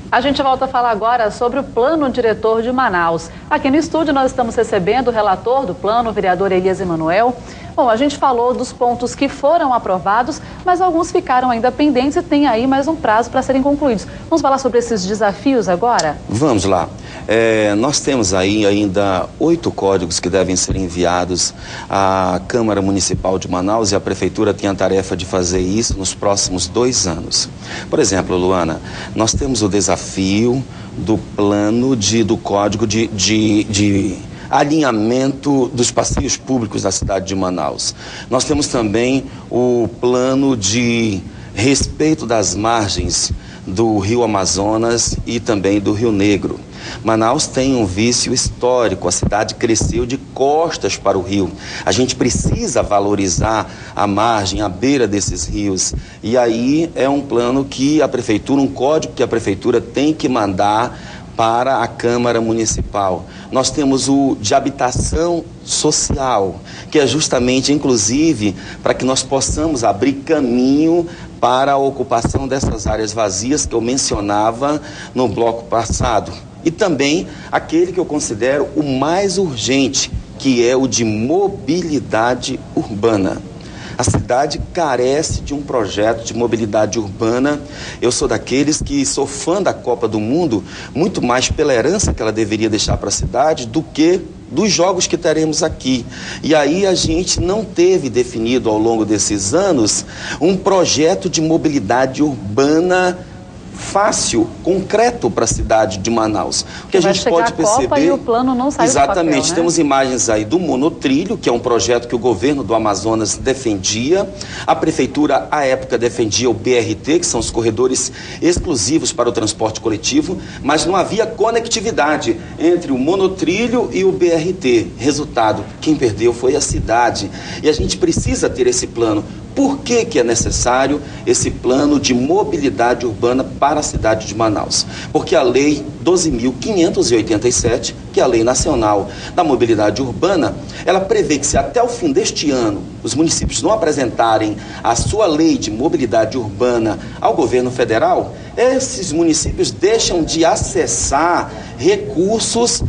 A gente volta a falar agora sobre o Plano Diretor de Manaus. Aqui no estúdio nós estamos recebendo o relator do plano, o vereador Elias Emanuel. Bom, a gente falou dos pontos que foram aprovados, mas alguns ficaram ainda pendentes e tem aí mais um prazo para serem concluídos. Vamos falar sobre esses desafios agora? Vamos lá. Nós temos aí ainda 8 códigos que devem ser enviados à Câmara Municipal de Manaus e a Prefeitura tem a tarefa de fazer isso nos próximos 2 anos. Por exemplo, Luana, nós temos o desafio do plano do código de alinhamento dos passeios públicos na cidade de Manaus. Nós temos também o plano de respeito das margens do Rio Amazonas e também do Rio Negro. Manaus tem um vício histórico, a cidade cresceu de costas para o rio. A gente precisa valorizar a margem, a beira desses rios. E aí é um plano que a Prefeitura, um código que a Prefeitura tem que mandar para a Câmara Municipal. Nós temos o de habitação social, que é justamente, inclusive, para que nós possamos abrir caminho para a ocupação dessas áreas vazias que eu mencionava no bloco passado. E também aquele que eu considero o mais urgente, que é o de mobilidade urbana. A cidade carece de um projeto de mobilidade urbana. Eu sou daqueles que sou fã da Copa do Mundo, muito mais pela herança que ela deveria deixar para a cidade do que dos jogos que teremos aqui. E aí a gente não teve definido ao longo desses anos um projeto de mobilidade urbana fácil, concreto para a cidade de Manaus. O que a gente pode perceber... Copa e o plano não saiu do papel, exatamente, né? Temos imagens aí do monotrilho, que é um projeto que o governo do Amazonas defendia. A prefeitura, à época, defendia o BRT, que são os corredores exclusivos para o transporte coletivo, mas não havia conectividade entre o monotrilho e o BRT. Resultado, quem perdeu foi a cidade. E a gente precisa ter esse plano. Por que é necessário esse plano de mobilidade urbana para a cidade de Manaus? Porque a Lei 12.587, que é a Lei Nacional da Mobilidade Urbana, ela prevê que se até o fim deste ano os municípios não apresentarem a sua lei de mobilidade urbana ao governo federal, esses municípios deixam de acessar recursos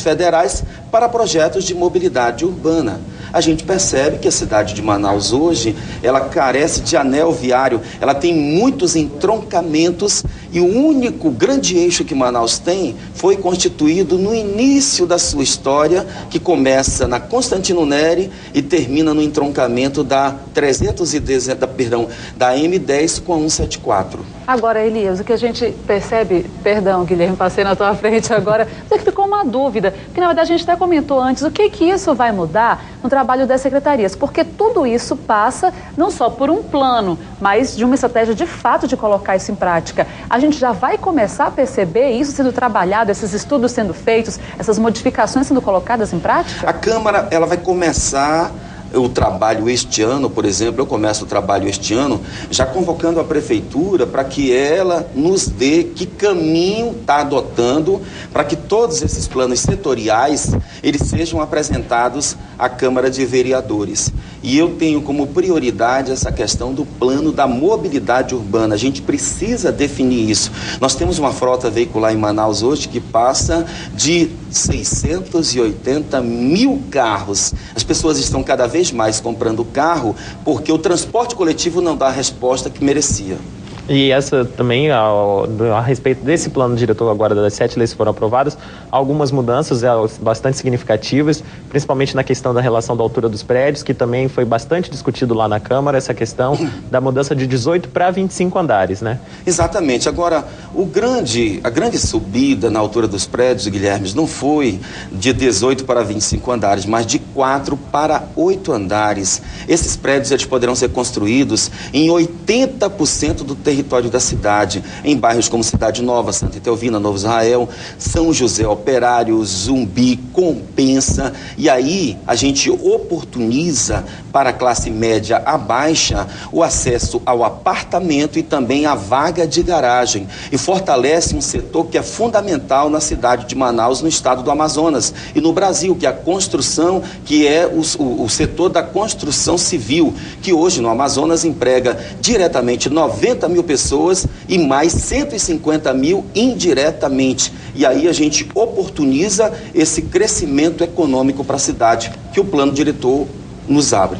federais para projetos de mobilidade urbana. A gente percebe que a cidade de Manaus hoje, ela carece de anel viário, ela tem muitos entroncamentos e o único grande eixo que Manaus tem foi constituído no início da sua história, que começa na Constantino Neri e termina no entroncamento da M10 com a 174. Agora, Elias, o que a gente percebe, perdão, Guilherme, passei na tua frente agora, mas é que ficou uma dúvida, porque na verdade a gente até comentou antes, o que isso vai mudar no trabalho das secretarias? Porque tudo isso passa não só por um plano, mas de uma estratégia de fato de colocar isso em prática. A gente já vai começar a perceber isso sendo trabalhado, esses estudos sendo feitos, essas modificações sendo colocadas em prática? A Câmara, ela vai começar o trabalho este ano, por exemplo, eu começo o trabalho este ano já convocando a Prefeitura para que ela nos dê que caminho está adotando para que todos esses planos setoriais eles sejam apresentados à Câmara de Vereadores. E eu tenho como prioridade essa questão do plano da mobilidade urbana. A gente precisa definir isso. Nós temos uma frota veicular em Manaus hoje que passa de 680 mil carros. As pessoas estão cada vez mais comprando carro porque o transporte coletivo não dá a resposta que merecia. E essa também, a respeito desse plano diretor agora das 7 leis que foram aprovadas, algumas mudanças bastante significativas, principalmente na questão da relação da altura dos prédios, que também foi bastante discutido lá na Câmara, essa questão da mudança de 18 para 25 andares, né? Exatamente. Agora, a grande subida na altura dos prédios, Guilherme, não foi de 18 para 25 andares, mas de 4 para 8 andares. Esses prédios eles poderão ser construídos em 80% do território da cidade, em bairros como Cidade Nova, Santa Etelvina, Novo Israel, São José Operário, Zumbi, Compensa, e aí a gente oportuniza para a classe média a baixa o acesso ao apartamento e também a vaga de garagem, e fortalece um setor que é fundamental na cidade de Manaus, no estado do Amazonas e no Brasil, que é a construção, que é o setor da construção civil, que hoje no Amazonas emprega diretamente 90 mil pessoas e mais 150 mil indiretamente. E aí a gente oportuniza esse crescimento econômico para a cidade, que o plano diretor nos abre.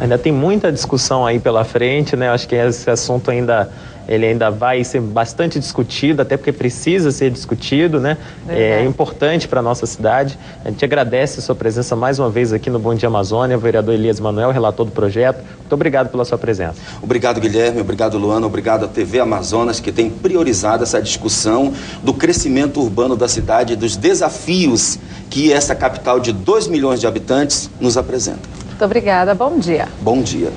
Ainda tem muita discussão aí pela frente, né? Acho que esse assunto ainda vai ser bastante discutido, até porque precisa ser discutido, né? É importante para a nossa cidade. A gente agradece a sua presença mais uma vez aqui no Bom Dia Amazônia, o vereador Elias Manuel, relator do projeto. Muito obrigado pela sua presença. Obrigado, Guilherme. Obrigado, Luana. Obrigado à TV Amazonas, que tem priorizado essa discussão do crescimento urbano da cidade e dos desafios que essa capital de 2 milhões de habitantes nos apresenta. Muito obrigada. Bom dia. Bom dia.